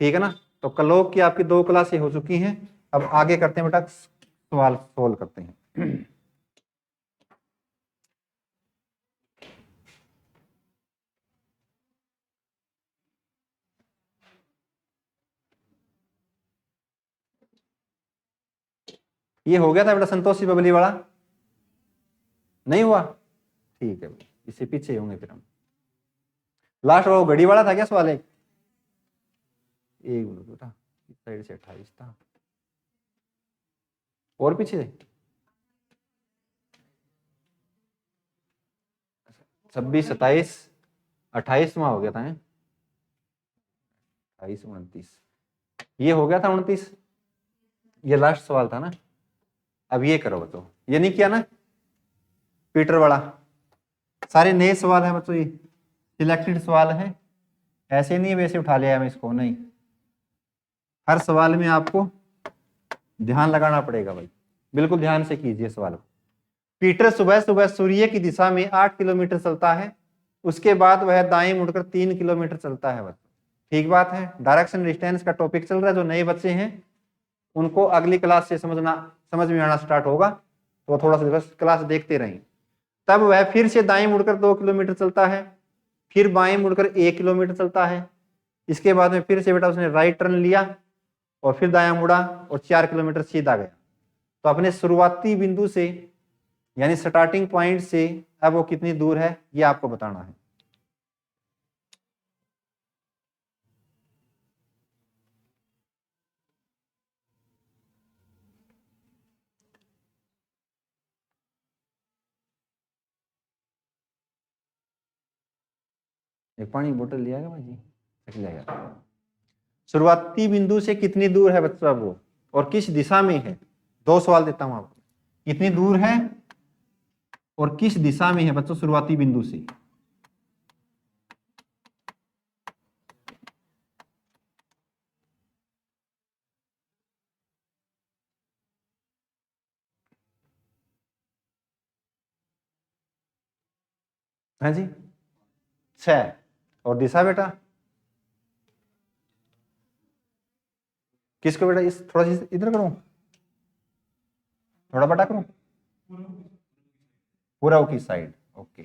ठीक है ना। तो कलोक की आपकी 2 क्लासें हो चुकी हैं। अब आगे करते हैं बेटा, सवाल सोल्व करते हैं। ये हो गया था बेटा संतोषी बबली वाला, नहीं हुआ? ठीक है, इससे पीछे होंगे फिर हम। लास्ट वो घड़ी वाला था क्या सवाल? एक मिनट बेटा, इस साइड से 28 था और पीछे 26, 27, 28वां हो गया था। 28, 29, ये हो गया था 29। ये लास्ट सवाल था ना। अब ये करो बच्चों, ये नहीं किया ना पीटर वाला। सारे नए सवाल है बच्चों, ये सिलेक्टेड सवाल है, ऐसे नहीं वैसे उठा लिया मैं इसको, नहीं। हर सवाल में आपको ध्यान लगाना पड़ेगा भाई, बिल्कुल ध्यान से कीजिए सवाल। पीटर सुबह सुबह सूर्य की दिशा में 8 किलोमीटर चलता है, उसके बाद वह दाएं मुड़कर 3 किलोमीटर चलता है बच्चों। ठीक बात है, डायरेक्शन डिस्टेंस का टॉपिक चल रहा है। जो नए बच्चे हैं उनको अगली क्लास से समझ में आना स्टार्ट होगा, तो थोड़ा सा बस क्लास देखते रहें। तब वह फिर से दाएं मुड़कर 2 किलोमीटर चलता है, फिर बाएं मुड़कर 1 किलोमीटर चलता है। इसके बाद में फिर से बेटा उसने राइट टर्न लिया और फिर दायां मुड़ा और 4 किलोमीटर सीधा गया। तो अपने शुरुआती बिंदु से यानी स्टार्टिंग पॉइंट से अब वो कितनी दूर है ये आपको बताना है। एक पानी की बोतल लिया भाई जी, लिया। शुरुआती बिंदु से कितनी दूर है बच्चा वो, और किस दिशा में है? 2 सवाल देता हूं आपको, कितनी दूर है और किस दिशा में है बच्चों शुरुआती बिंदु से। हाँ जी 6, और दिशा बेटा किसको बेटा? इस थोड़ा सी इधर करूं, थोड़ा बटा करूं, पूरा की साइड। ओके,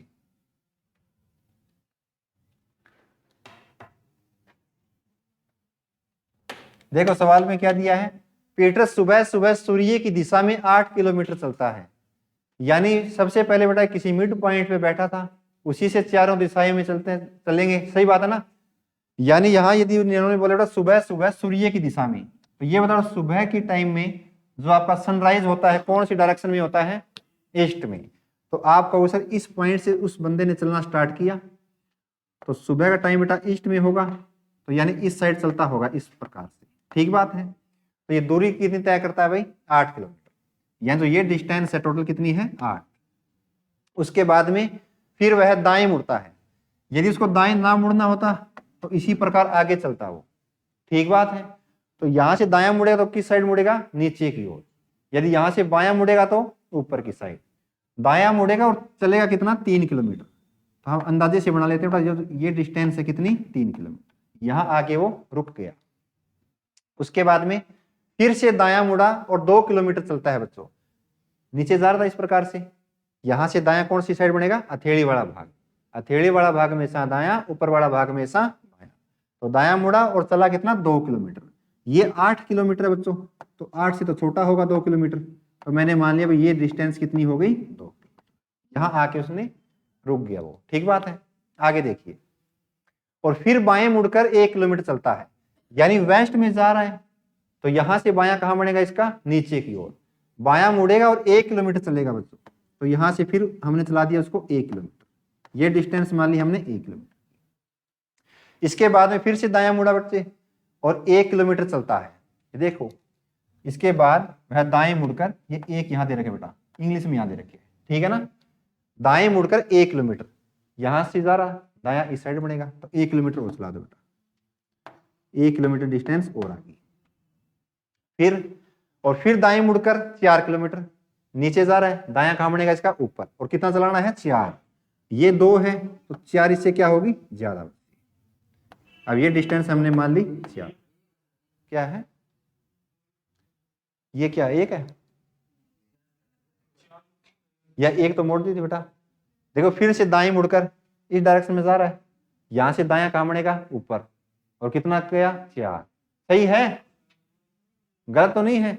देखो सवाल में क्या दिया है। पीटर सुबह सुबह सूर्य की दिशा में 8 किलोमीटर चलता है, यानी सबसे पहले बेटा किसी मिड पॉइंट पे बैठा था, उसी से चारों दिशाएं में चलेंगे। सही बात है ना। यानी यहां यदि उन्होंने बोला बेटा सुबह सुबह सूर्य की दिशा में, तो ये बताओ सुबह की टाइम में जो आपका सनराइज होता है कौन सी डायरेक्शन में होता है? ईस्ट में। तो आपका वो सर इस पॉइंट से उस बंदे ने चलना स्टार्ट किया, तो सुबह का टाइम बेटा ईस्ट में होगा, तो यानी इस साइड चलता होगा इस प्रकार से। ठीक बात है। तो ये दूरी कितनी तय करता है भाई? 8 किलोमीटर। यानी तो ये डिस्टेंस है टोटल कितनी है? 8। उसके बाद में फिर वह दाएं मुड़ता है, यदि उसको दाएं ना मुड़ना होता तो इसी प्रकार आगे चलता वो। ठीक बात है। तो यहां से दायां मुड़ेगा तो किस साइड मुड़ेगा? नीचे की ओर। यदि यहां से बायां मुड़ेगा तो ऊपर की साइड। दायां मुड़ेगा और चलेगा कितना? 3 किलोमीटर। तो हम अंदाजे से बना लेते हैं, ये डिस्टेंस है कितनी? 3 किलोमीटर। यहां आके वो रुक गया। उसके बाद में फिर से दायां मुड़ा और 2 किलोमीटर चलता है बच्चों, नीचे जा रहा था इस प्रकार से। यहां से दायां कौन सी साइड बनेगा? हथेली वाला भाग। हथेली वाला भाग हमेशा दायां, ऊपर वाला भाग हमेशा बायां। तो दायां मुड़ा और चला कितना? 2 किलोमीटर। ये 8 किलोमीटर है बच्चों, तो 8 से तो छोटा होगा 2 किलोमीटर। तो मैंने मान लिया भाई ये डिस्टेंस कितनी हो गई? 2। यहां आके उसने रुक गया वो। ठीक बात है। आगे देखिए, और फिर बाएं मुड़कर 1 किलोमीटर चलता है, यानी वेस्ट में जा रहा है। तो यहां से बायां कहां बढ़ेगा? इसका नीचे की ओर। बायां मुड़ेगा और 1 किलोमीटर चलेगा बच्चों। तो यहां से फिर हमने चला दिया उसको 1 किलोमीटर। ये डिस्टेंस मान ली हमने 1 किलोमीटर। इसके बाद में फिर से दायां मुड़ा बच्चे और 1 किलोमीटर चलता है। ये देखो, इसके बाद वह दाएं मुड़कर, ये 1 यहां दे रखे बेटा, इंग्लिश में यहां दे रखे, ठीक है ना। दाएं मुड़कर 1 किलोमीटर, यहां से जा रहा दायां इस साइड बनेगा, तो 1 किलोमीटर और चला दो बेटा। 1 किलोमीटर डिस्टेंस और आ गई। फिर दाएं मुड़कर 4 किलोमीटर, नीचे जा रहा है, दायां कहां बनेगा इसका? ऊपर। और कितना चलाना है? 4। ये 2 है तो 4 इससे क्या होगी? ज्यादा। अब ये डिस्टेंस हमने मान ली 4। क्या है, ये क्या एक है या एक तो मोड़ दी थी बेटा। देखो फिर से दाएं मुड़कर इस डायरेक्शन में जा रहा है, यहां से दाया कहां बढ़ेगा ऊपर, और कितना गया 4। सही है, गलत तो नहीं है।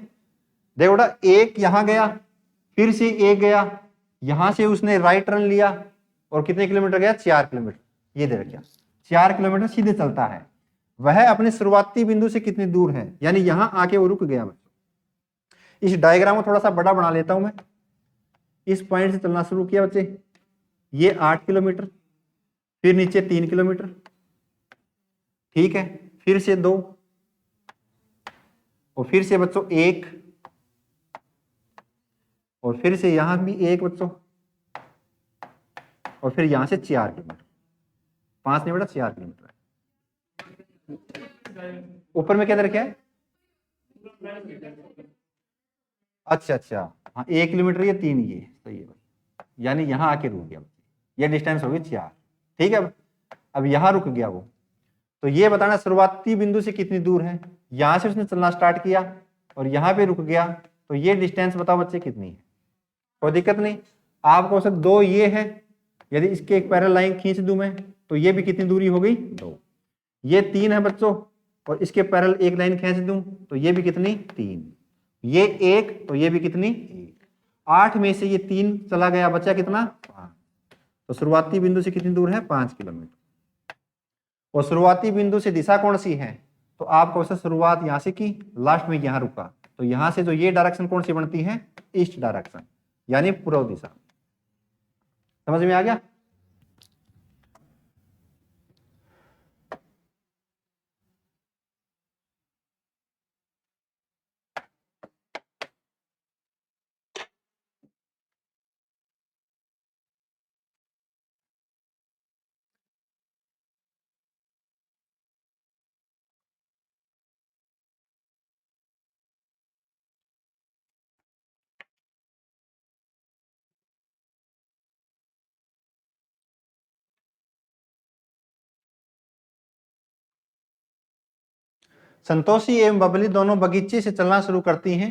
देखो बेटा एक यहां गया, फिर से एक गया, यहां से उसने राइट टर्न लिया और कितने किलोमीटर गया 4 किलोमीटर। ये दे रखा 4 किलोमीटर सीधे चलता है। वह अपने शुरुआती बिंदु से कितनी दूर है, यानी यहां आके वो रुक गया बच्चों। इस डायग्राम को थोड़ा सा बड़ा बना लेता हूं मैं। इस पॉइंट से चलना शुरू किया बच्चे, ये 8 किलोमीटर, फिर नीचे 3 किलोमीटर, ठीक है, फिर से 2, और फिर से बच्चों 1, और फिर से यहां भी 1 बच्चों, और फिर यहां से 4 किलोमीटर। 5 नहीं बेटा 4 किलोमीटर। ऊपर में क्या दे रखा है, अच्छा अच्छा, हाँ 1 किलोमीटर ये 3 ये सही है भाई, यानी यहां आके रुक गया, ये डिस्टेंस होगी 4, ठीक है। अब यहां रुक गया वो, तो ये बताना शुरुआती बिंदु से कितनी दूर है। यहां से उसने चलना स्टार्ट किया और यहां पे रुक गया, तो ये डिस्टेंस बताओ बच्चे कितनी है। कोई दिक्कत नहीं, आपको सब 2 ये है, यदि इसके एक पैरेलल लाइन खींच दूं मैं तो ये भी कितनी दूरी हो गई 2। ये 3 है बच्चों, और इसके पैरेलल एक लाइन खींच दूं तो ये भी कितनी 3, ये 1 तो ये भी कितनी 1। 8 में से ये 3 चला गया, बचा कितना 5। तो शुरुआती बिंदु से कितनी दूर है 5 किलोमीटर। और शुरुआती बिंदु से दिशा कौन सी है, तो आपको शुरुआत यहां से की, लास्ट में यहां रुका, तो यहां से जो ये डायरेक्शन कौन सी बनती है ईस्ट डायरेक्शन, यानी पूर्व दिशा। समझ में आ गया। संतोषी एवं बबली दोनों बगीचे से चलना शुरू करती हैं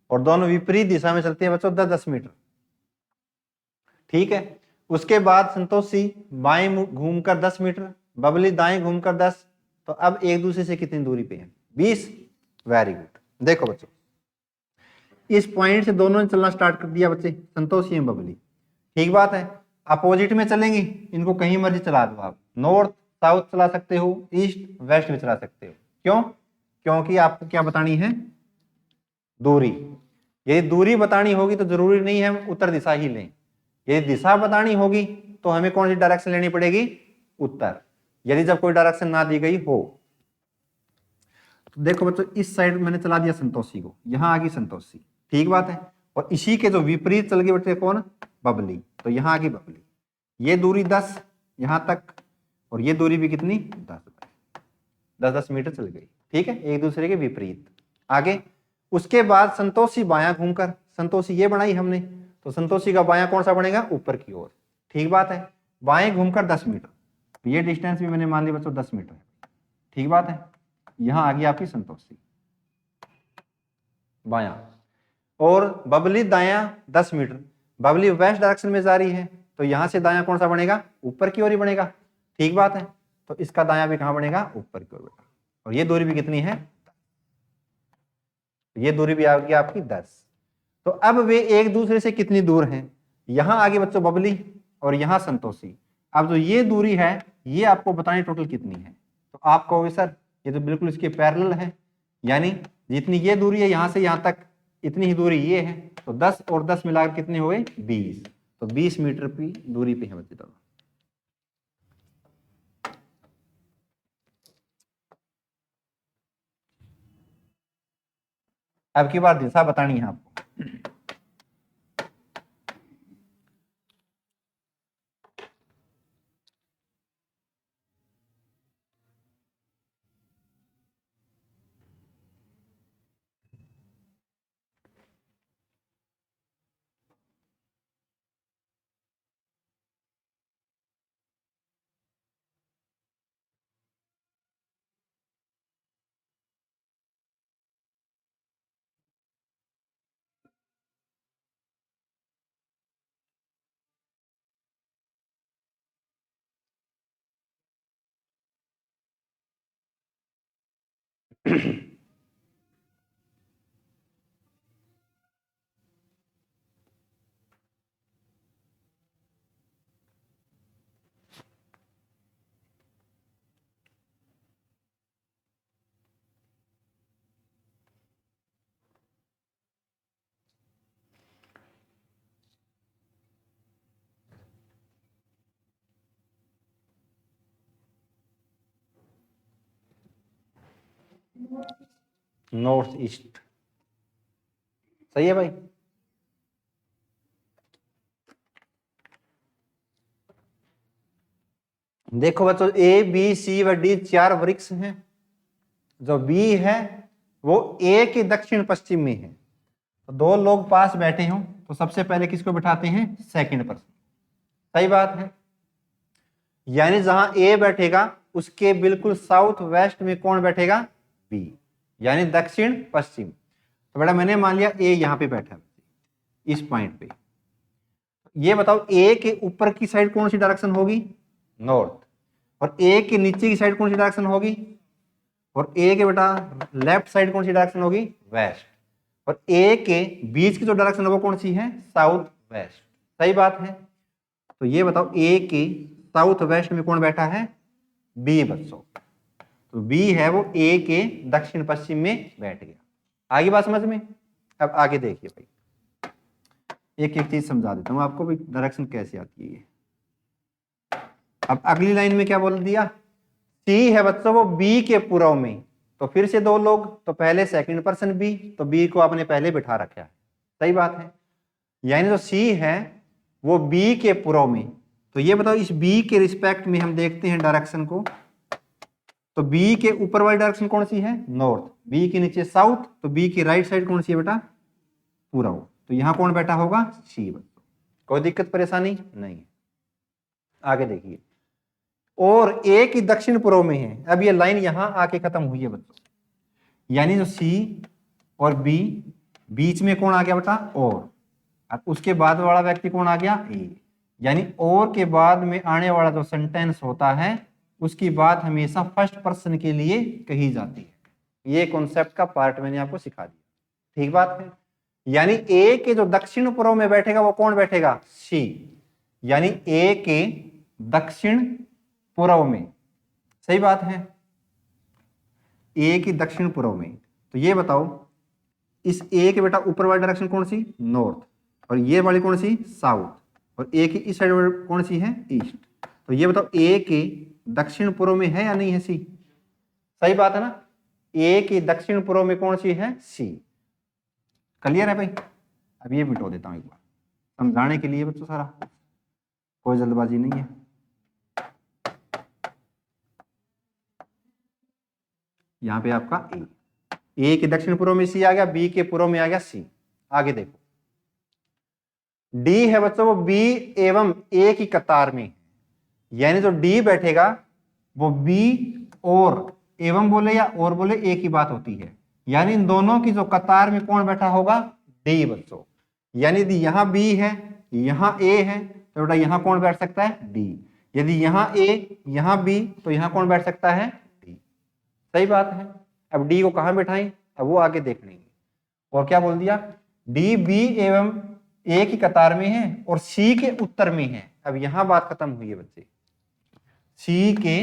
और दोनों विपरीत दिशा में चलती है बच्चों 10-10 मीटर, ठीक है। उसके बाद संतोषी बाएं घूमकर 10 मीटर, बबली दाएं घूमकर 10, तो अब एक दूसरे से कितनी दूरी पे है 20। Very good. देखो बच्चों इस पॉइंट से दोनों ने चलना स्टार्ट कर दिया बच्चे, संतोषी एवं बबली, ठीक बात है। अपोजिट में चलेंगी, इनको कहीं मर्जी चला दो आप, नॉर्थ साउथ चला सकते हो, ईस्ट वेस्ट में चला सकते हो। क्यों, क्योंकि आपको क्या बतानी है दूरी। यदि दूरी बतानी होगी तो जरूरी नहीं है हम उत्तर दिशा ही लें, यदि दिशा बतानी होगी तो हमें कौन सी डायरेक्शन लेनी पड़ेगी उत्तर, यदि जब कोई डायरेक्शन ना दी गई हो। तो देखो बच्चों इस साइड मैंने चला दिया संतोषी को, यहां आ गई संतोषी, ठीक बात है, और इसी के जो विपरीत चल गए बच्चे कौन बबली, तो यहां आ गई बबली। ये दूरी 10 यहां तक, और ये दूरी भी कितनी 10-10 मीटर चल गई, ठीक है, एक दूसरे के विपरीत। आगे उसके बाद संतोषी बायां घूमकर, संतोषी ये बनाई हमने, तो संतोषी का बायां कौन सा बनेगा ऊपर की ओर, ठीक बात है। बाएं घूमकर 10 मीटर, तो ये डिस्टेंस भी मैंने मान लिया बच्चों 10 मीटर, ठीक बात है। यहां आ गई आपकी संतोषी बायां, और बबली दायां 10 मीटर, बबली वेस्ट डायरेक्शन में जा रही है, तो यहां से दायां कौन सा बनेगा ऊपर की ओर ही बनेगा, ठीक बात है। तो इसका दायां भी कहां बनेगा ऊपर की ओर बेटा, और ये दूरी भी कितनी है, ये दूरी भी आ गई आपकी 10। तो अब वे एक दूसरे से कितनी दूर हैं, यहां आगे बच्चों बबली और यहां संतोषी। अब जो ये दूरी है ये आपको बतानी टोटल कितनी है, तो आप कहोगे सर ये तो बिल्कुल इसके पैरेलल है, यानी जितनी ये दूरी है यहां से यहां तक इतनी ही दूरी ये है, तो 10 और 10 मिलाकर कितने हुए 20, तो 20 मीटर की दूरी पे है बच्चे दोनों। अब की बार दिशा बतानी है आपको। North east. सही है भाई। देखो बच्चों, ए बी सी व डी 4 वृक्ष हैं। जो बी है वो ए के दक्षिण पश्चिम में है। तो 2 लोग पास बैठे हों तो सबसे पहले किसको बिठाते हैं? Second person. सही बात है। यानी जहां ए बैठेगा उसके बिल्कुल साउथ वेस्ट में कौन बैठेगा? बी, यानी दक्षिण पश्चिम। तो बेटा मैंने मान लिया ए यहां पे बैठा है इस पॉइंट पे। ये बताओ ए के ऊपर की साइड कौन सी डायरेक्शन होगी? नॉर्थ। और ए के नीचे की साइड कौन सी डायरेक्शन होगी? और ए के बेटा लेफ्ट साइड कौन सी डायरेक्शन होगी? वेस्ट। और ए के बीच की जो डायरेक्शन है वो कौन सी है? South west. सही बात है। तो ये बताओ ए के साउथ वेस्ट में कौन बैठा है? बी बच्चों। तो बी है वो ए के दक्षिण पश्चिम में बैठ गया। आगे बात समझ में? अब आगे देखिए भाई, एक एक चीज समझा देता हूं आपको भी डायरेक्शन कैसे आती है। अब अगली लाइन में क्या बोल दिया? सी है बच्चों वो बी के पूर्व में। तो फिर से 2 लोग, तो पहले सेकंड पर्सन बी, तो बी को आपने पहले बिठा रखा है। सही बात है। यानी जो सी है वो बी के पूर्व में। तो ये बताओ इस बी के रिस्पेक्ट में हम देखते हैं डायरेक्शन को। तो बी के ऊपर वाली डायरेक्शन कौन सी है? नॉर्थ। बी के नीचे साउथ। तो बी की राइट साइड कौन सी है बेटा? पूर्व। तो यहां कौन बैठा होगा? सी बच्चों। कोई दिक्कत परेशानी नहीं। आगे देखिए, और ए की दक्षिण पूर्व में है। अब ये लाइन यहां आके खत्म हुई है बच्चों। यानी जो सी और बी बीच में कौन आ गया बेटा? और उसके बाद वाला व्यक्ति कौन आ गया? ए। यानी और के बाद में आने वाला जो सेंटेंस होता है उसकी बात हमेशा फर्स्ट पर्सन के लिए कही जाती है। ये कॉन्सेप्ट का पार्ट मैंने आपको सिखा दिया। ठीक बात है। यानी ए के जो दक्षिण पूर्व में बैठेगा वो कौन बैठेगा? सी। यानी ए के दक्षिण पूर्व में। सही बात है। ए की दक्षिण पूर्व में। तो ये बताओ इस ए के बेटा ऊपर वाली डायरेक्शन कौन सी? नॉर्थ। और ये वाली कौन सी? साउथ। और ए की इस साइड कौन सी है? ईस्ट। तो ये बताओ ए के दक्षिण पूर्व में है या नहीं है? सी। सही बात है ना। ए के दक्षिण पूर्व में कौन सी है? सी। क्लियर है भाई? अब ये मिटो देता हूं एक बार समझाने के लिए बच्चों, सारा कोई जल्दबाजी नहीं है। यहां पे आपका ए के दक्षिण पूर्व में सी आ गया, बी के पूर्व में आ गया सी। आगे देखो, डी है बच्चों वो बी एवं ए की कतार में। यानी जो डी बैठेगा वो बी और एवं बोले या और बोले एक ही बात होती है। यानी इन दोनों की जो कतार में कौन बैठा होगा? डी बच्चों। यानी यदि यहां बी है यहां ए है तो बेटा यहां कौन बैठ सकता है? डी। यदि यहां ए यहां बी तो यहां कौन बैठ सकता है? डी। सही बात है। अब डी को कहां बैठाएं अब वो आगे देख लेंगे। और क्या बोल दिया? डी बी एवं ए की कतार में है और सी के उत्तर में है। अब यहां बात खत्म हुई है बच्चे। सी के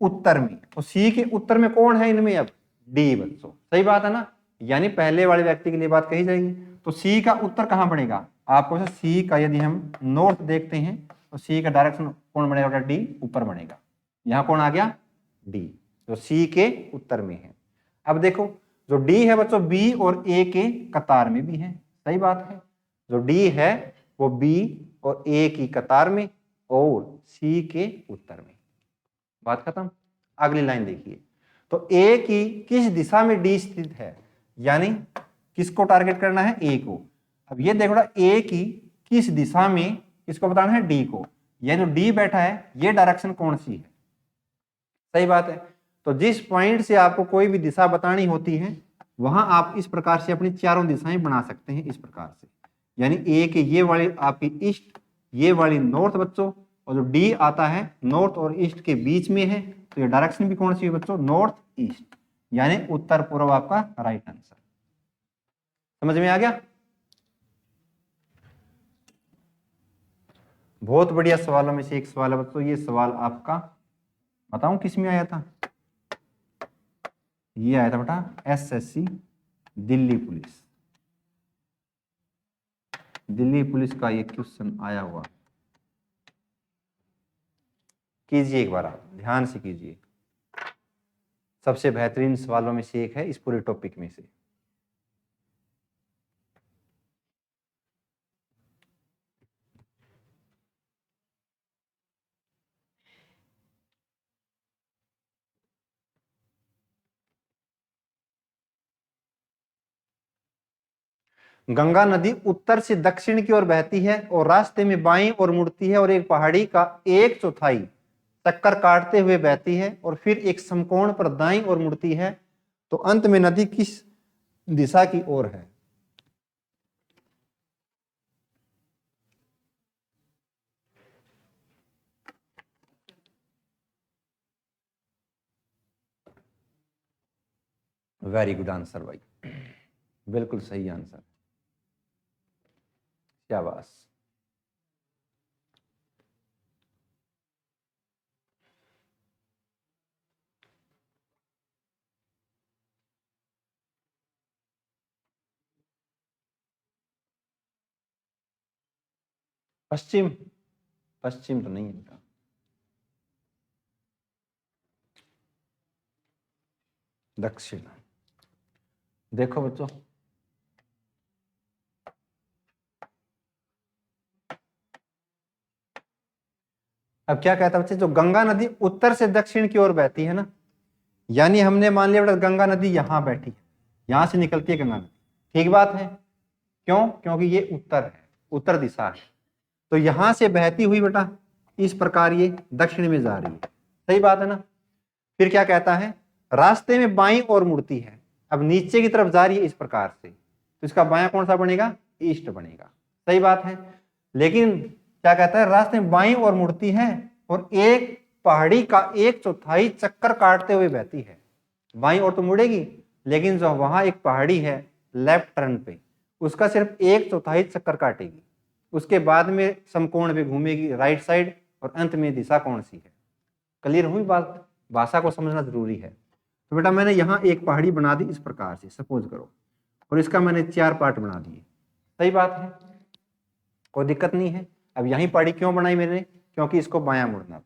उत्तर में, तो सी के उत्तर में कौन है इनमें? अब डी बच्चों। सही बात है ना। यानी पहले वाले व्यक्ति के लिए बात कही जाएगी। तो सी का उत्तर कहां बनेगा? आपको सी का यदि हम नॉर्थ देखते हैं तो सी का डायरेक्शन कौन बनेगा? डी ऊपर बनेगा। यहां कौन आ गया? डी, जो सी के उत्तर में है। अब देखो जो डी है बच्चों बी और ए के कतार में भी है। सही बात है। जो डी है वो बी और ए की कतार में और सी के उत्तर में। बात खत्म। अगली लाइन देखिए, तो ए की किस दिशा में डी स्थित है? यानी किसको टारगेट करना है? ए को। अब ये देखो ए की किस दिशा में किसको बताना है? डी को। ये जो डी बैठा है ये डायरेक्शन कौन सी है? सही बात है। तो जिस पॉइंट से आपको कोई भी दिशा बतानी होती है वहां आप इस प्रकार से अपनी चारों दिशाएं बना सकते हैं। इस प्रकार से यानी ए के ये वाली आपकी ईस्ट, ये वाली नॉर्थ बच्चों, और जो डी आता है नॉर्थ और ईस्ट के बीच में है तो ये डायरेक्शन भी कौन सी है बच्चों? North east. यानी उत्तर पूर्व आपका राइट आंसर। समझ में आ गया? बहुत बढ़िया सवालों में से एक सवाल है बच्चों। ये सवाल आपका बताऊं किस में आया था? ये आया था बेटा SSC Delhi police. Delhi police का ये क्वेश्चन आया हुआ। कीजिए एक बार, आप ध्यान से कीजिए। सबसे बेहतरीन सवालों में से एक है इस पूरे टॉपिक में से। गंगा नदी उत्तर से दक्षिण की ओर बहती है और रास्ते में बाईं ओर मुड़ती है और एक पहाड़ी का 1/4 चक्कर काटते हुए बहती है और फिर एक समकोण पर दाईं ओर मुड़ती है। तो अंत में नदी किस दिशा की ओर है? वेरी गुड आंसर भाई, बिल्कुल सही आंसर, शाबाश। पश्चिम, पश्चिम तो नहीं है बेटा। दक्षिण। देखो बच्चों, अब क्या कहता है बच्चे, जो गंगा नदी उत्तर से दक्षिण की ओर बहती है ना, यानी हमने मान लिया बेटा गंगा नदी यहां बैठी है, यहां से निकलती है गंगा नदी, ठीक बात है। क्यों? क्योंकि ये उत्तर है, उत्तर दिशा है। तो यहां से बहती हुई बेटा इस प्रकार ये दक्षिण में जा रही है, सही बात है ना। फिर क्या कहता है, रास्ते में बाईं ओर मुड़ती है। अब नीचे की तरफ जा रही है इस प्रकार से, तो इसका बायां कौन सा बनेगा? ईस्ट बनेगा, सही बात है। लेकिन क्या कहता है, रास्ते में बाईं ओर मुड़ती है और एक पहाड़ी का 1/4 चक्कर काटते हुए बहती है। बाईं ओर तो मुड़ेगी, लेकिन जो वहां एक पहाड़ी है लेफ्ट टर्न पे, उसका सिर्फ 1/4 चक्कर काटेगी। उसके बाद में समकोण पे घूमेगी राइट साइड, और अंत में दिशा कौन सी है? क्लियर हुई बात? भाषा को समझना जरूरी है। तो बेटा मैंने यहाँ एक पहाड़ी बना दी इस प्रकार से, सपोज करो, और इसका मैंने 4 पार्ट बना दिए, सही बात है, कोई दिक्कत नहीं है। अब यही पहाड़ी क्यों बनाई मैंने? क्योंकि इसको बायां मुड़ना था,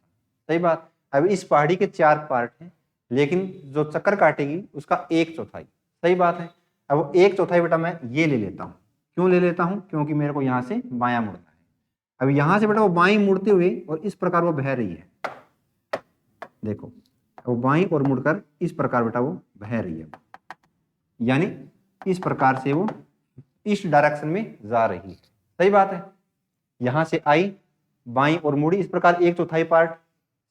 सही बात। अब इस पहाड़ी के 4 पार्ट हैं, लेकिन जो चक्कर काटेगी उसका 1/4, सही बात है। अब वो 1/4 बेटा मैं ये ले लेता हूँ। क्यों ले लेता हूँ? क्योंकि मेरे को यहाँ से बायां मुड़ना है। अब यहाँ से बेटा वो बाईं मुड़ते हुए और इस प्रकार वो बह रही है, देखो वो बाईं ओर मुड़कर इस प्रकार बेटा वो बह रही है, यानी इस प्रकार से वो इस डायरेक्शन में जा रही है, सही बात है। यहां से आई, बाईं ओर मुड़ी इस प्रकार 1/4 पार्ट,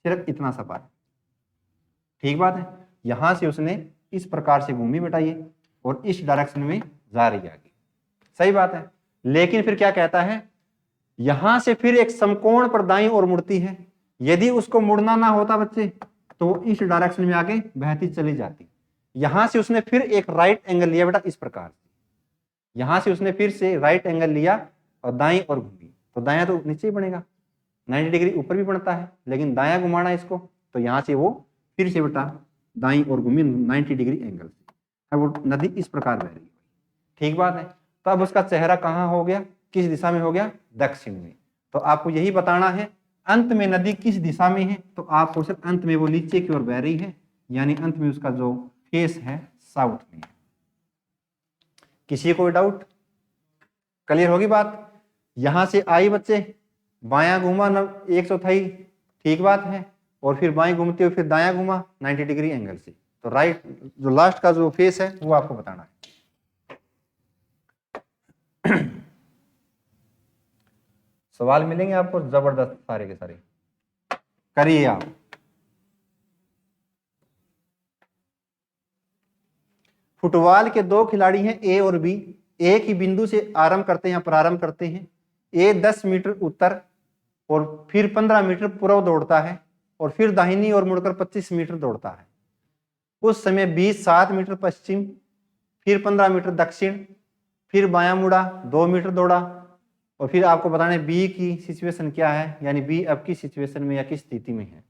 सिर्फ इतना सा पार्ट, ठीक बात है। यहां से उसने इस प्रकार से घूमी बेटा ये, और इस डायरेक्शन में जा रही आगे, सही बात है। लेकिन फिर क्या कहता है, यहां से फिर एक समकोण पर दाईं ओर मुड़ती है। यदि उसको मुड़ना ना होता बच्चे, तो वो इस डायरेक्शन में आगे बहती चली जाती। यहां से उसने फिर एक राइट एंगल लिया बेटा इस प्रकार से, यहां से उसने फिर से राइट एंगल लिया और दाईं ओर घूमी, तो दायां तो नीचे ही बनेगा, 90 डिग्री ऊपर भी बनता है, लेकिन दायां घुमाना इसको, तो यहां से वो फिर से बेटा दाईं ओर घूमी 90 डिग्री एंगल से। अब वो नदी इस प्रकार बह रही है, ठीक बात है। तो अब उसका चेहरा कहाँ हो गया, किस दिशा में हो गया? दक्षिण में। तो आपको यही बताना है अंत में नदी किस दिशा में है, तो आपको सिर्फ अंत में वो नीचे की ओर बह रही है, यानी अंत में उसका जो फेस है साउथ में है। किसी कोई डाउट? क्लियर होगी बात? यहां से आई बच्चे, बायां घूमा 1/4, ठीक बात है, और फिर बाएं घूमते हुए फिर दायां घूमा 90 डिग्री एंगल से। तो राइट जो लास्ट का जो फेस है वो आपको बताना है। सवाल मिलेंगे आपको जबरदस्त सारे के सारे, करिए आप। फुटबॉल के 2 खिलाड़ी हैं ए और बी, एक ही बिंदु से आरंभ करते हैं या प्रारंभ करते हैं। ए 10 मीटर उत्तर और फिर 15 मीटर पूर्व दौड़ता है, और फिर दाहिनी ओर मुड़कर 25 मीटर दौड़ता है। उस समय बी 7 मीटर पश्चिम, फिर 15 मीटर दक्षिण, फिर बायां मुड़ा, 2 मीटर दौड़ा, और फिर आपको बताना है बी की सिचुएशन क्या है, यानी बी अब किस सिचुएशन में या किस स्थिति में है,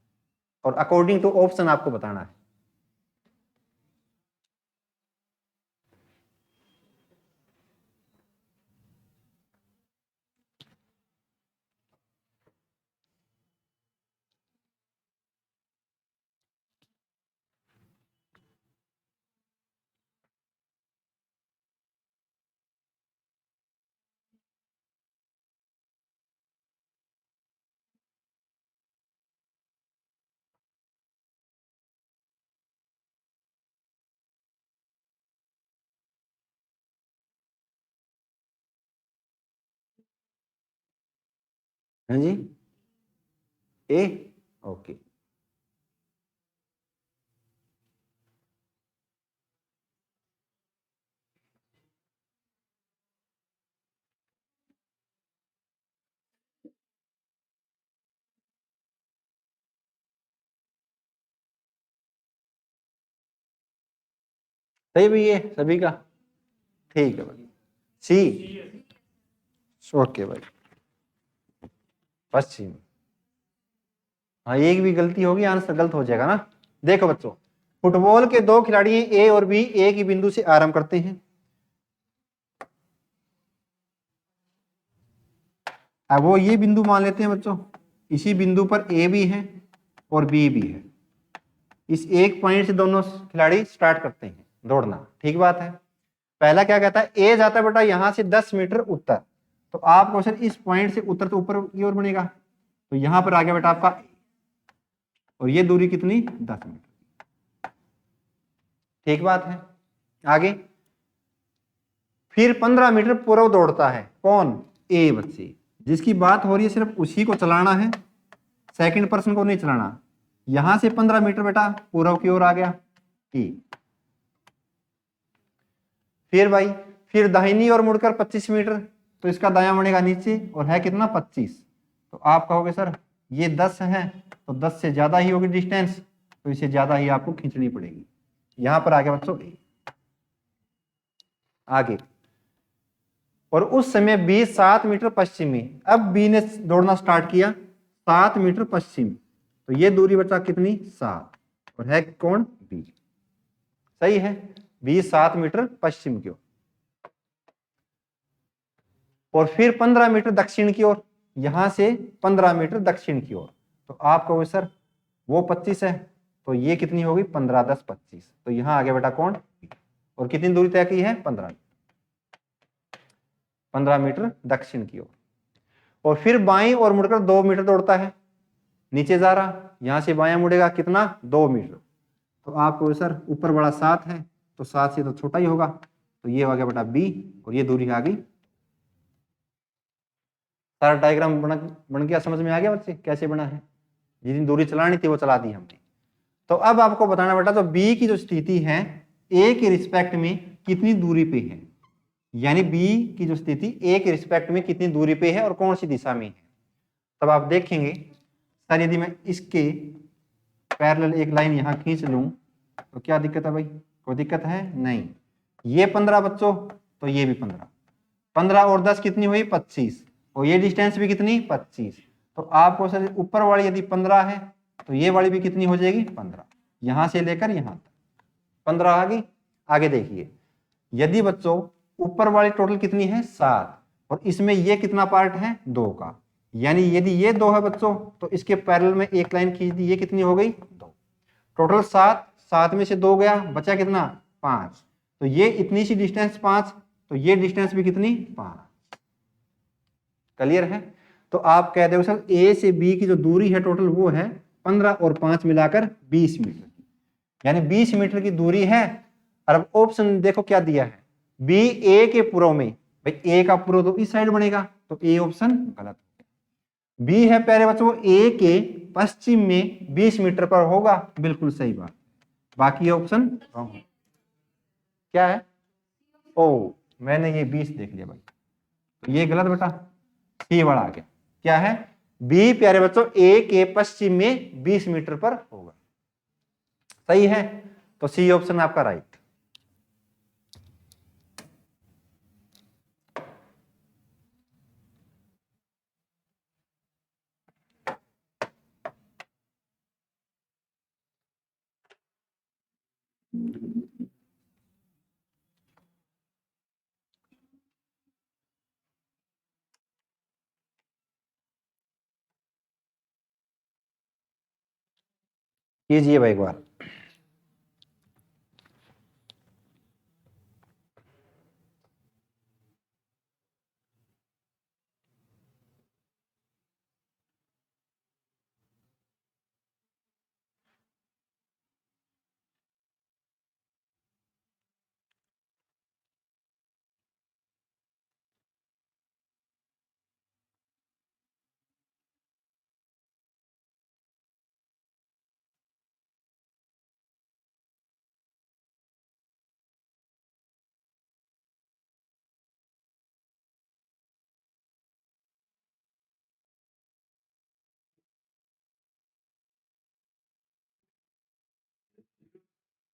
और अकॉर्डिंग टू ऑप्शन आपको बताना है। हाँ जी, ए, ओके। सही भाई, ये सभी का ठीक है भाई, सी, ओके भाई, पश्चिम। हाँ, एक भी गलती होगी आंसर गलत हो जाएगा ना। देखो बच्चों, फुटबॉल के 2 खिलाड़ी ए और बी एक ही बिंदु से आरंभ करते हैं। अब वो ये बिंदु मान लेते हैं बच्चों, इसी बिंदु पर ए भी है और बी भी है। इस एक पॉइंट से दोनों खिलाड़ी स्टार्ट करते हैं दौड़ना, ठीक बात है। पहला क्या कहता है, ए जाता है बेटा यहां से 10 मीटर उत्तर, तो आपको सर इस पॉइंट से उत्तर तो ऊपर की ओर बनेगा, तो यहां पर आ गया बेटा आपका, और ये दूरी कितनी, 10 मीटर, ठीक बात है। आगे फिर 15 मीटर पूर्व दौड़ता है, कौन, ए बच्चे, जिसकी बात हो रही है सिर्फ उसी को चलाना है, सेकंड पर्सन को नहीं चलाना। यहां से 15 मीटर बेटा पूर्व की ओर आ गया, ठीक। फिर भाई, फिर दाहिनी ओर मुड़कर 25 मीटर, तो इसका दायां मुड़ेगा नीचे, और है कितना, 25, तो आप कहोगे सर ये 10 है, तो 10 से ज्यादा ही होगी डिस्टेंस, तो इसे ज्यादा ही आपको खींचनी पड़ेगी। यहां पर आ गया बच्चों ए। आगे, और उस समय बी 7 मीटर पश्चिम में, अब बी ने दौड़ना स्टार्ट किया 7 मीटर पश्चिम, तो ये दूरी बचा कितनी, 7, और है कौन, बी, सही है, बी 7 मीटर पश्चिम की ओर। और फिर 15 मीटर दक्षिण की ओर, यहां से 15 मीटर दक्षिण की ओर, तो आप कहोगे सर वो 25 है, तो ये कितनी होगी, 15 10 25, तो यहां आ गया बेटा कौन, और कितनी दूरी तय की है, 15 मीटर दक्षिण की ओर। और फिर बाईं और मुड़कर 2 मीटर दौड़ता है, नीचे जा रहा, यहां से बायां मुड़ेगा कितना, 2 मीटर, तो आपको सर ऊपर बड़ा 7 है, तो 7 से तो छोटा ही होगा, तो ये आ गया बेटा बी, और ये दूरी आ गई। सारा डायग्राम बन गया, समझ में आ गया बच्चे कैसे बना है, जितनी दूरी चलानी थी वो चला दी हमने। तो अब आपको बताना बेटा, तो बी की जो स्थिति है ए के रिस्पेक्ट में कितनी दूरी पे है, यानी बी की जो स्थिति ए के रिस्पेक्ट में कितनी दूरी पे है और कौन सी दिशा में है। तब आप देखेंगे सर, यदि मैं इसके पैरेलल एक लाइन यहां खींच लूं तो क्या दिक्कत है भाई, कोई दिक्कत है नहीं। ये 15 बच्चों, तो ये भी 15, 15 और 10 कितनी हुई, 25, और ये डिस्टेंस भी कितनी, 25, तो आपको सर ऊपर वाली यदि 15 है तो ये वाली भी कितनी हो जाएगी, 15, यहां से लेकर यहां तक 15 आ गई। आगे देखिए, यदि बच्चों ऊपर वाली टोटल कितनी है, 7, और इसमें ये कितना पार्ट है, 2 का, यानी यदि ये 2 है बच्चों तो इसके पैरेलल में एक लाइन खींच दी, ये कितनी हो गई, 2, टोटल 7, 7 में से 2 गया, बचा कितना, 5, तो ये इतनी सी डिस्टेंस 5, तो ये डिस्टेंस भी कितनी, 5, क्लियर है। तो आप कह दो सर ए से बी की जो दूरी है टोटल वो है 15 और 5 मिलाकर 20 मीटर, यानी 20 मीटर की दूरी है। और अब ऑप्शन देखो क्या दिया है, बी ए के पूर्व में, भाई ए का पूर्व तो इस साइड बनेगा, तो ए ऑप्शन गलत। बी है प्यारे बच्चों ए के पश्चिम में 20 मीटर पर होगा, बिल्कुल सही बात, बाकी ऑप्शन रॉन्ग है। क्या है, ओ मैंने ये 20 देख लिया भाई, तो ये गलत बेटा, सी वाला आ गया। क्या है, बी प्यारे बच्चों ए के पश्चिम में 20 मीटर पर होगा, सही है। तो सी ऑप्शन आपका राइट। कीजिए भाई एक बार।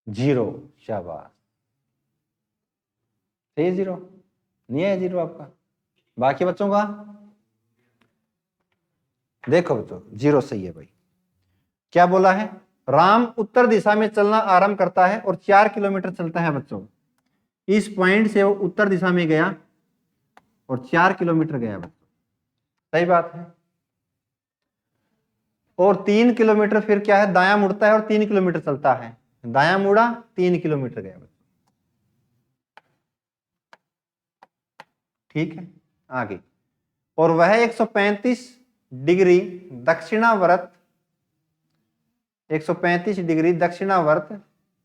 जीरो, शाबाश, सही, जीरो नहीं है, जीरो आपका। बाकी बच्चों का देखो बच्चों, जीरो सही है भाई। क्या बोला है? राम उत्तर दिशा में चलना आरंभ करता है और 4 किलोमीटर चलता है बच्चों। इस पॉइंट से वो उत्तर दिशा में गया और 4 किलोमीटर गया बच्चों, सही बात है। और 3 किलोमीटर फिर क्या है, दायां मुड़ता है और 3 किलोमीटर चलता है। दायां मुड़ा, 3 किलोमीटर गया बच्चों, ठीक है। आगे, और वह 135 डिग्री दक्षिणावर्त 135 डिग्री दक्षिणावर्त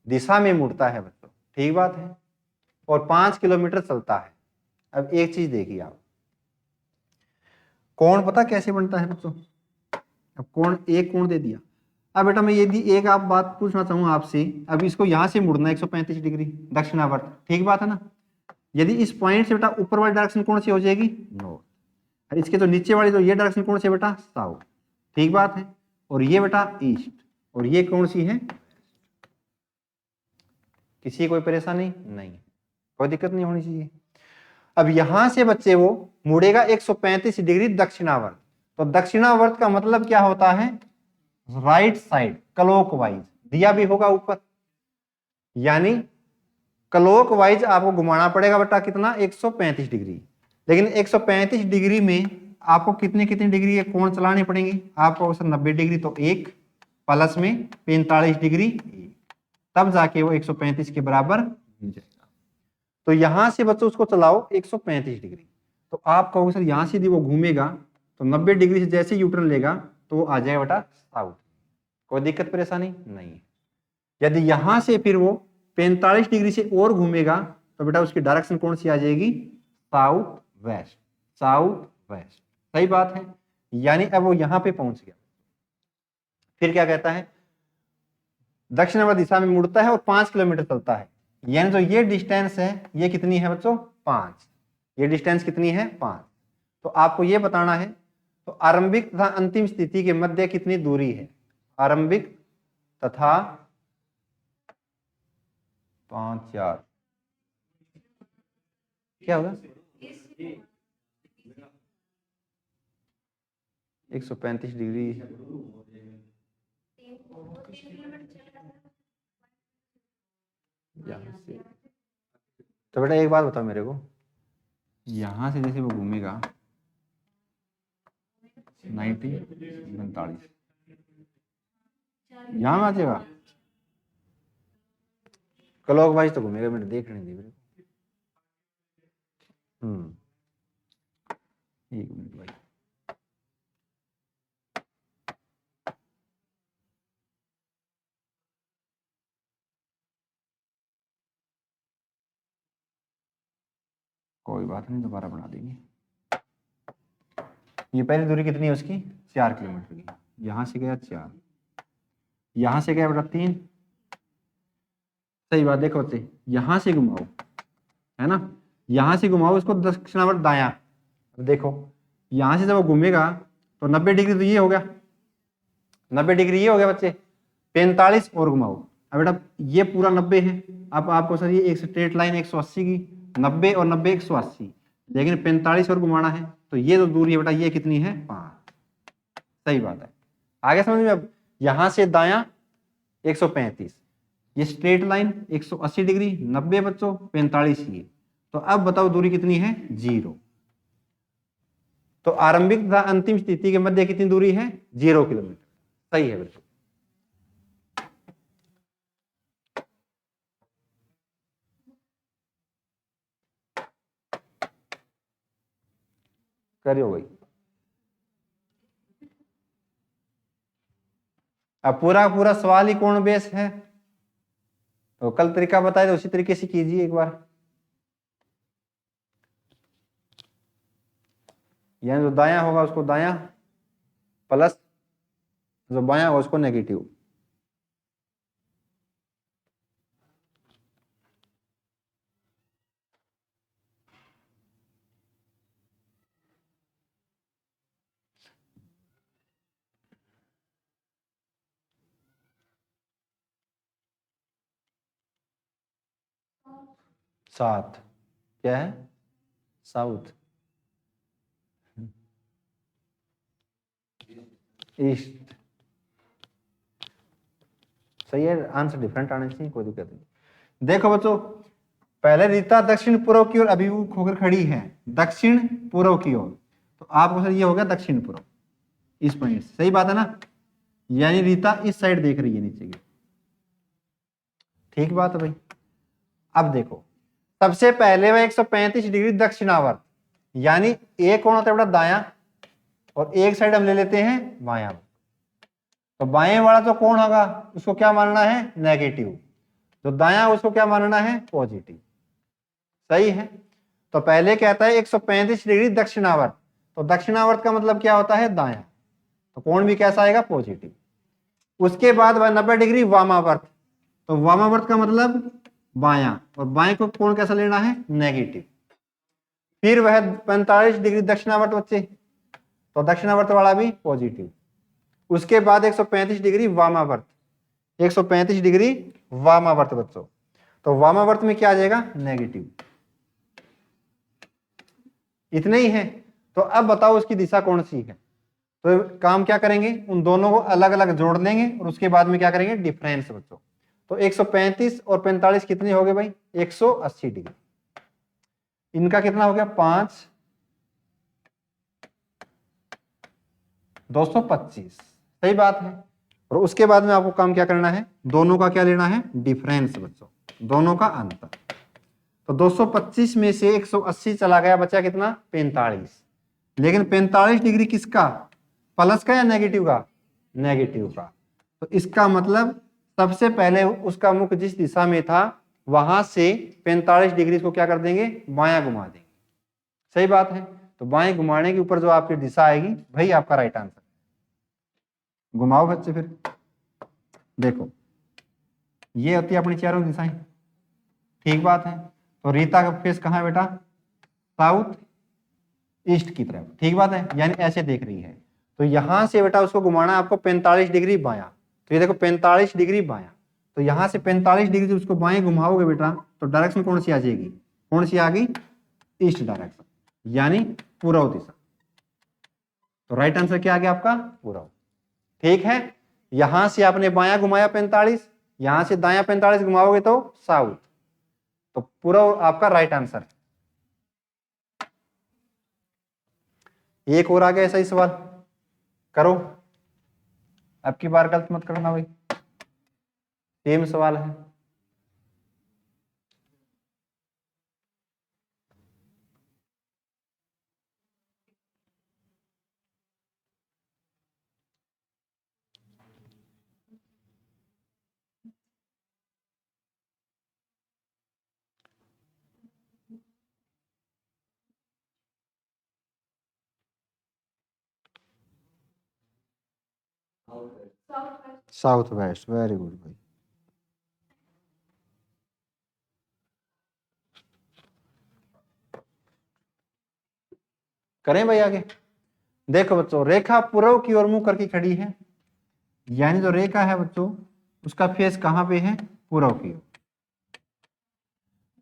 दिशा में मुड़ता है बच्चों, ठीक बात है। और 5 किलोमीटर चलता है। अब एक चीज देखिए आप, कोण पता कैसे बनता है बच्चों? अब कोण, एक कोण दे दिया। अब बेटा मैं यदि एक आप बात पूछना चाहूँ आपसे, अब इसको यहां से मुड़ना 135 डिग्री दक्षिणावर्त, ठीक बात है ना। यदि इस पॉइंट से बेटा ऊपर वाली डायरेक्शन कौन सी हो जाएगी? नॉर्थ। और इसके तो नीचे वाली, तो ये डायरेक्शन कौन सी है बेटा? साउथ, ठीक बात है। और ये बेटा ईस्ट, और ये कौन सी है? किसी कोई परेशानी नहीं, कोई दिक्कत नहीं होनी चाहिए। अब यहां से बच्चे वो मुड़ेगा 135 डिग्री दक्षिणावर्त। तो दक्षिणावर्त का मतलब क्या होता है? राइट साइड, क्लॉकवाइज दिया भी होगा ऊपर, यानी क्लॉकवाइज आपको घुमाना पड़ेगा बेटा कितना? 135 डिग्री। लेकिन 135 डिग्री में आपको कितने कितने डिग्री के कोण चलाने पड़ेंगे? आपको सर 90 डिग्री तो एक, प्लस में 45 डिग्री, तब जाके वो 135 के बराबर मिल जाएगा। तो यहां से बच्चों उसको चलाओ 135 डिग्री, तो आप कहोगे सर यहां से यदि वो घूमेगा तो 90 डिग्री से जैसे यूटर्न लेगा तो वो आ जाएगा बेटा साउथ। कोई दिक्कत परेशानी नहीं है। यदि यहां से फिर वो 45 डिग्री से और घूमेगा तो बेटा उसकी डायरेक्शन कौन सी आ जाएगी? साउथ वेस्ट, साउथ वेस्ट, सही बात है। यानी अब वो यहां पे पहुंच गया। फिर क्या कहता है? दक्षिणावर्त दिशा में मुड़ता है और 5 किलोमीटर चलता है। यानी जो ये डिस्टेंस है ये कितनी है बच्चों? 5। ये डिस्टेंस कितनी है? 5। तो आपको ये बताना है तो आरंभिक तथा अंतिम स्थिति के मध्य कितनी दूरी है? आरंभिक तथा 5 4 क्या होगा? 135 डिग्री यहाँ से। तो बेटा एक बात बताओ मेरे को, यहां से जैसे वो घूमेगा 90 45 यहां में आ जाएगा, क्लॉकवाइज तो घूमेगा, मैंने देख नहीं दी मेरे को। एक मिनट भाई, कोई बात नहीं, दोबारा बना देंगे। ये पहली दूरी कितनी है उसकी? 4 किलोमीटर की। यहां से गया 4, यहां से गया बेटा 3, सही बात। देखो बच्चे यहां से घुमाओ, है ना, यहां से घुमाओ इसको दक्षिणावर्त दायां। देखो यहां से जब वो घूमेगा तो 90 डिग्री तो ये हो गया, 90 डिग्री ये हो गया बच्चे, 45 और घुमाओ। अब बेटा ये पूरा 90 है। अब आपको सर ये एक स्ट्रेट लाइन 180 की, 90 और 90 180, लेकिन 45 और घुमाना है, तो ये जो दूरी है बेटा ये कितनी है, 5। सही बात है, आगे समझ में। अब यहां से दायां 135, ये स्ट्रेट लाइन 180 डिग्री, 90 बच्चों 45 ये, तो अब बताओ दूरी कितनी है, 0। तो आरंभिक तथा अंतिम स्थिति के मध्य कितनी दूरी है, 0 किलोमीटर। सही है बच्चों। करियो भाई। अब पूरा पूरा सवाल ही कोण बेस है, तो कल तरीका बताए तो उसी तरीके से कीजिए एक बार। यानी जो दायां होगा उसको दायां प्लस, जो बायां होगा उसको नेगेटिव। सात क्या है, साउथ ईस्ट। सही है, आंसर डिफरेंट आने चाहिए, कोई दिक्कत नहीं। देखो बच्चों, पहले रीता दक्षिण पूर्व की ओर अभिमुख होकर खड़ी है, दक्षिण पूर्व की ओर, तो आपको सर ये हो गया दक्षिण पूर्व इस पॉइंट से। सही बात है ना, यानी रीता इस साइड देख रही है नीचे की। ठीक बात है भाई। अब देखो, सबसे पहले वह 135 डिग्री दक्षिणावर्त, यानी एक कोण होता है बेटा दायां, और एक साइड हम ले लेते हैं बायां। तो बाएं वाला जो कोण होगा उसको क्या मानना है, नेगेटिव। जो दायां उसको क्या मानना है, पॉजिटिव। सही है। तो पहले कहता है 135 डिग्री दक्षिणावर्त, तो दक्षिणावर्त का मतलब क्या होता है, दायां, तो कोण भी कैसा आएगा, पॉजिटिव। उसके बाद वह 90 डिग्री वामावर्त, तो वामावर्त का मतलब बायां, और बाएं को कोण कैसा लेना है, नेगेटिव। फिर वह 45 डिग्री दक्षिणावर्त बच्चे, तो दक्षिणावर्त वाला भी पॉजिटिव। उसके बाद 135 डिग्री वामावर्त, 135 डिग्री वामावर्त बच्चों, तो वामावर्त में क्या आ जाएगा, नेगेटिव। इतने ही है। तो अब बताओ उसकी दिशा कौन सी है। तो काम क्या करेंगे, उन दोनों को अलग अलग जोड़ लेंगे और उसके बाद में क्या करेंगे, डिफरेंस बच्चों। तो 135 और 45 कितने हो गए भाई, 180 डिग्री। इनका कितना हो गया, 5 225। सही बात है। और उसके बाद में आपको काम क्या करना है, दोनों का क्या लेना है, डिफरेंस बच्चों, दोनों का अंतर। तो 225 में से 180 चला गया, बचा कितना, 45। लेकिन 45 डिग्री किसका, प्लस का या नेगेटिव का, नेगेटिव का। तो इसका मतलब सबसे पहले उसका मुख जिस दिशा में था वहां से 45 डिग्री को क्या कर देंगे, बायां घुमा देंगे। सही बात है। तो बाएं घुमाने के ऊपर जो आपकी दिशा आएगी वही आपका राइट आंसर। घुमाओ बच्चे फिर। देखो ये होती है अपनी चारों दिशाएं। ठीक बात है। तो रीता का फेस कहाँ है बेटा, साउथ ईस्ट की तरफ। ठीक बात है, यानी ऐसे देख रही है। तो यहां से बेटा उसको घुमाना आपको 45 डिग्री बायां। तो ये देखो 45 डिग्री बायां, तो यहां से 45 डिग्री जब उसको बाएं घुमाओगे बेटा, तो डायरेक्शन कौन सी आ जाएगी, कौन सी आ गई, ईस्ट डायरेक्शन, यानी पूर्व दिशा। तो राइट आंसर क्या आ गया आपका, पूर्व। ठीक है। यहां से आपने बायां घुमाया 45, यहां से दायां 45 घुमाओगे तो साउथ, तो पूर्व आपका राइट आंसर। एक और आ गया ऐसा ही सवाल, करो। अब की बार गलत मत करना भाई, सेम सवाल है। साउथ वेस्ट, वेरी गुड भाई। करें भाई आगे। देखो बच्चों, रेखा पूर्व की ओर मुंह करके खड़ी है, यानी जो रेखा है बच्चों उसका फेस कहां पे है, पूर्व की ओर।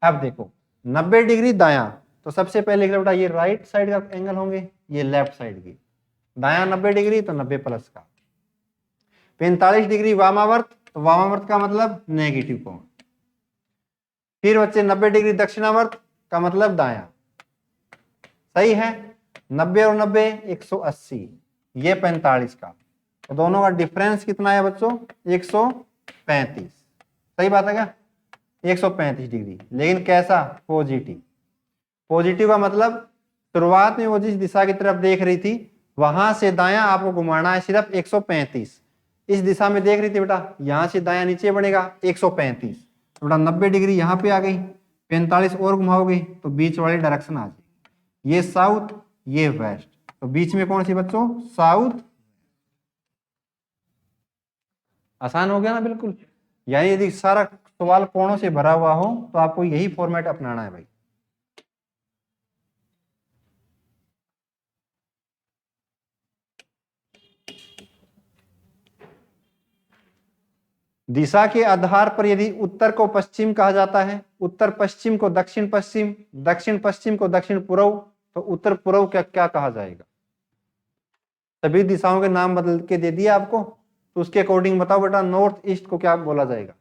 अब देखो 90 डिग्री दायां, तो सबसे पहले बेटा ये राइट साइड का एंगल होंगे, ये लेफ्ट साइड की। दायां 90 डिग्री तो 90 प्लस का। 45 डिग्री वामावर्त, तो वामावर्त का मतलब नेगेटिव कोण। फिर बच्चे 90 डिग्री दक्षिणावर्त का मतलब दायां। सही है। 90 और 90 180, ये 45 का, तो दोनों का डिफरेंस कितना है बच्चों 135। सही बात है क्या 135 डिग्री, लेकिन कैसा पॉजिटिव। पॉजिटिव का मतलब शुरुआत में वो जिस दिशा की तरफ देख रही थी वहां से दायां आपको घुमाना है सिर्फ 135। इस दिशा में देख रही थी बेटा, यहां से दायां नीचे बढ़ेगा 135, तो बेटा 90 डिग्री यहां पे आ गई, 45 और घुमाओगे तो बीच वाली डायरेक्शन आ जाएगी, ये साउथ ये वेस्ट, तो बीच में कौन सी बच्चों साउथ। आसान हो गया ना बिल्कुल। यानी यदि सारा सवाल कोणों से भरा हुआ हो तो आपको यही फॉर्मेट अपनाना है भाई। दिशा के आधार पर यदि उत्तर को पश्चिम कहा जाता है, उत्तर पश्चिम को दक्षिण पश्चिम, दक्षिण पश्चिम को दक्षिण पूर्व, तो उत्तर पूर्व क्या क्या कहा जाएगा। सभी दिशाओं के नाम बदल के दे दिए आपको, तो उसके अकॉर्डिंग बताओ बेटा नॉर्थ ईस्ट को क्या बोला जाएगा।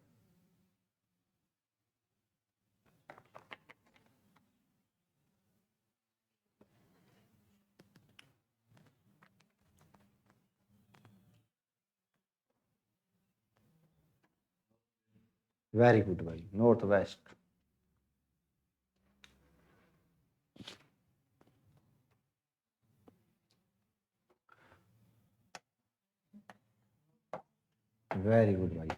वेरी गुड भाई, नॉर्थ वेस्ट। वेरी गुड भाई।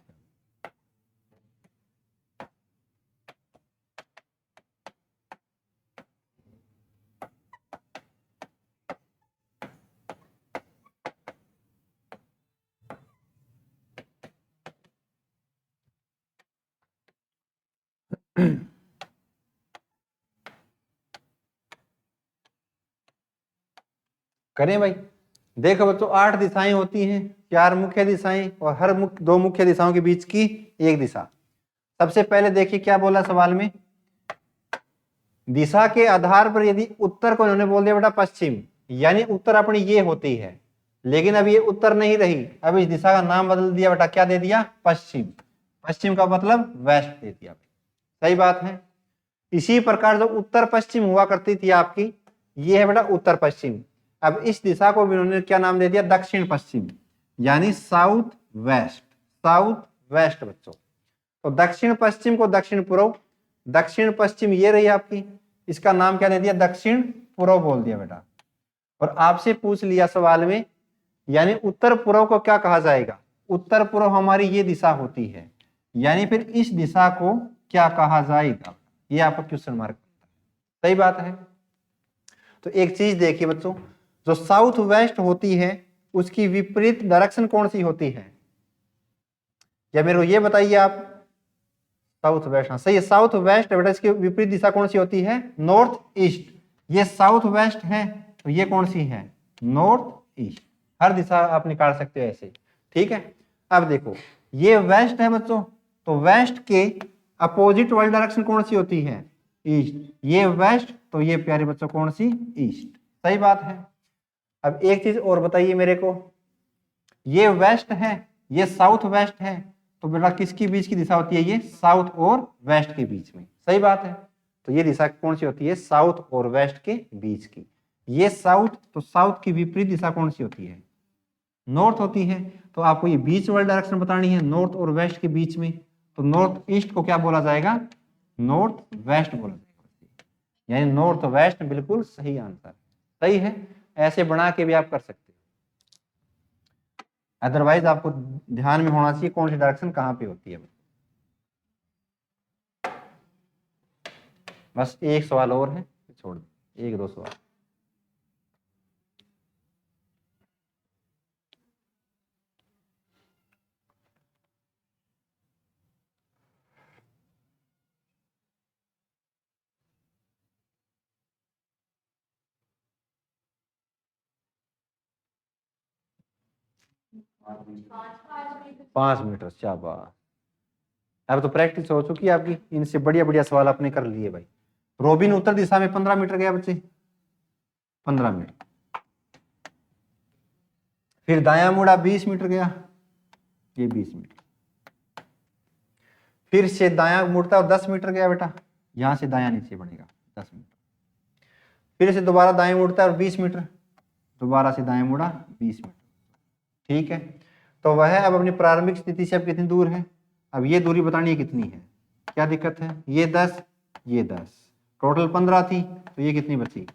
करें भाई। देखो बच्चों 8 दिशाएं होती हैं, 4 मुख्य दिशाएं और हर दो मुख्य दिशाओं के बीच की एक दिशा। सबसे पहले देखिए क्या बोला सवाल में, दिशा के आधार पर यदि उत्तर को इन्होंने बोल दिया बेटा पश्चिम, यानी उत्तर अपनी ये होती है, लेकिन अब ये उत्तर नहीं रही, अब इस दिशा का नाम बदल दिया बेटा, क्या दे दिया पश्चिम। पश्चिम का मतलब वेस्ट दे दिया। सही बात है। इसी प्रकार जो उत्तर पश्चिम हुआ करती थी आपकी, ये है बेटा उत्तर पश्चिम। अब इस दिशा को भी उन्होंने क्या नाम दे दिया दक्षिण पश्चिम, यानी साउथ वेस्ट। साउथ वेस्ट बच्चों, तो दक्षिण पश्चिम को दक्षिण पूर्व, दक्षिण पश्चिम ये रही आपकी, इसका नाम क्या दे दिया दक्षिण पूर्व बोल दिया बेटा। और आपसे पूछ लिया सवाल में, यानी उत्तर पूर्व को क्या कहा जाएगा, उत्तर पूर्व हमारी ये दिशा होती है, यानी फिर इस दिशा को क्या कहा जाएगा, ये आपका क्वेश्चन मार्क। सही बात है। तो एक चीज देखिए बच्चों, जो साउथ वेस्ट होती है उसकी विपरीत डायरेक्शन कौन सी होती है, या मेरे को ये बताइए आप। साउथ वेस्ट, हाँ सही है, साउथ वेस्ट बेटा, इसकी विपरीत दिशा कौन सी होती है नॉर्थ ईस्ट। ये साउथ वेस्ट है तो ये कौन सी है नॉर्थ ईस्ट। हर दिशा आप निकाल सकते हो ऐसे, ठीक है। अब देखो ये वेस्ट है बच्चों, तो वेस्ट के अपोजिट वाली डायरेक्शन कौन सी होती है ईस्ट। ये वेस्ट तो ये प्यारे बच्चों कौन सी ईस्ट। सही बात है। अब एक चीज और बताइए मेरे को, ये वेस्ट है ये साउथ वेस्ट है, तो बेटा किसके बीच की दिशा होती है ये साउथ और वेस्ट के बीच में। सही बात है। तो ये दिशा कौन सी होती है साउथ और वेस्ट के बीच की। ये साउथ, तो साउथ की विपरीत दिशा कौन सी होती है नॉर्थ होती है। तो आपको ये बीच वाली डायरेक्शन बतानी है नॉर्थ और वेस्ट के बीच में, तो नॉर्थ ईस्ट को क्या बोला जाएगा नॉर्थ वेस्ट बोला जाएगा, यानी नॉर्थ वेस्ट बिल्कुल सही आंसर। सही है, ऐसे बना के भी आप कर सकते हैं। अदरवाइज आपको ध्यान में होना चाहिए कौन सी डायरेक्शन कहां पे होती है। बस एक सवाल और है, छोड़ दो, एक दो सवाल। पांच मीटर, शाबाश। अब तो प्रैक्टिस हो चुकी है आपकी, इनसे बढ़िया बढ़िया सवाल आपने कर लिए भाई। रोबिन उत्तर दिशा में 15 मीटर गया बच्चे, 15 मीटर। फिर दायां मुड़ा 20 मीटर गया, ये 20 मीटर। फिर से दायां मुड़ता और 10 मीटर गया बेटा, यहां से दायां नीचे बढ़ेगा 10 मीटर। फिर से दोबारा दाएं मुड़ता है और 20 मीटर, दोबारा से दाएं मुड़ा 20 मीटर। ठीक है, तो वह अब अपनी प्रारंभिक स्थिति से अब कितनी दूर है, अब ये दूरी बतानी है कितनी है, क्या दिक्कत है, ये 10 ये 10, टोटल 15 थी, तो ये कितनी बची,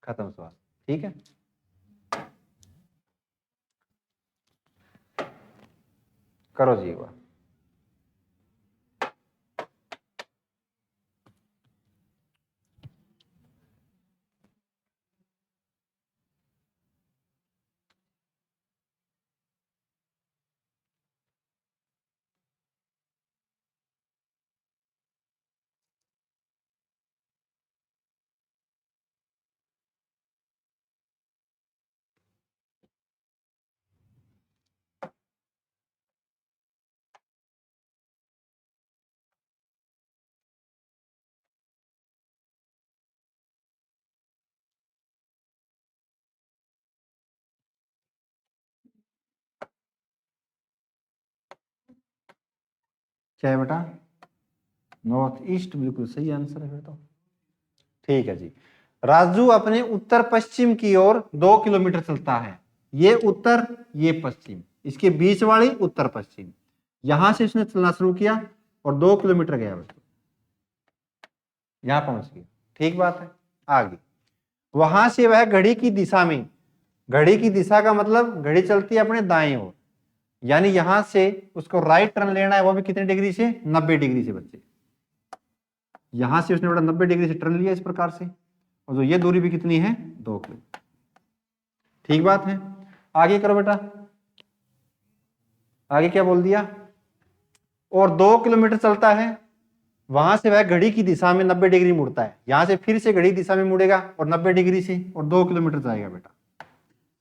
खत्म सवाल। ठीक है, करो जी एक बार। क्या है बेटा, नॉर्थ ईस्ट, बिल्कुल सही आंसर है फिर तो। ठीक है जी, राजू अपने उत्तर पश्चिम की ओर 2 किलोमीटर चलता है, ये उत्तर ये पश्चिम, इसके बीच वाली उत्तर पश्चिम, यहां से उसने चलना शुरू किया और 2 किलोमीटर गया बच्चों, यहां पहुंच गया। ठीक बात है, आगे वहां से वह घड़ी की दिशा में, घड़ी की दिशा का मतलब घड़ी चलती है अपने दाएं ओर, यानी यहां से उसको राइट टर्न लेना है, वो भी कितने डिग्री से, 90 डिग्री से बच्चे। यहां से उसने बड़ा 90 डिग्री से टर्न लिया इस प्रकार से, और जो ये दूरी भी कितनी है, 2 किलोमीटर। ठीक बात है, आगे करो बेटा, आगे क्या बोल दिया, और 2 किलोमीटर चलता है, वहां से वह घड़ी की दिशा में 90 डिग्री मुड़ता है, यहां से फिर से घड़ी दिशा में मुड़ेगा और 90 डिग्री से, और 2 किलोमीटर जाएगा बेटा।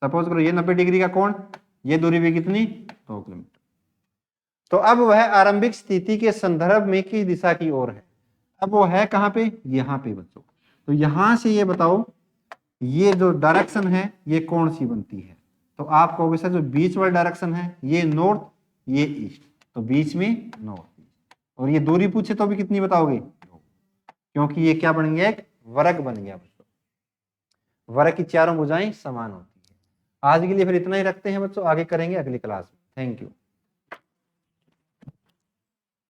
सपोज करो ये 90 डिग्री का कोण, ये दूरी भी कितनी, 2 किलोमीटर। तो अब वह आरंभिक स्थिति के संदर्भ में किस दिशा की ओर है, अब वो है कहां पे, यहाँ पे बच्चों। तो यहां से ये बताओ, ये जो डायरेक्शन है ये कौन सी बनती है, तो आप कहोगे सर जो बीच वाली डायरेक्शन है ये नॉर्थ ये ईस्ट, तो बीच में नॉर्थ ईस्ट, और ये दूरी पूछे तो भी कितनी बताओगे, क्योंकि ये क्या बन गया, एक वर्ग बन गया बच्चों, वर्ग की चारों भुजाएं समान होती है। आज के लिए फिर इतना ही रखते हैं बच्चों, आगे करेंगे अगली क्लास में। Thank you.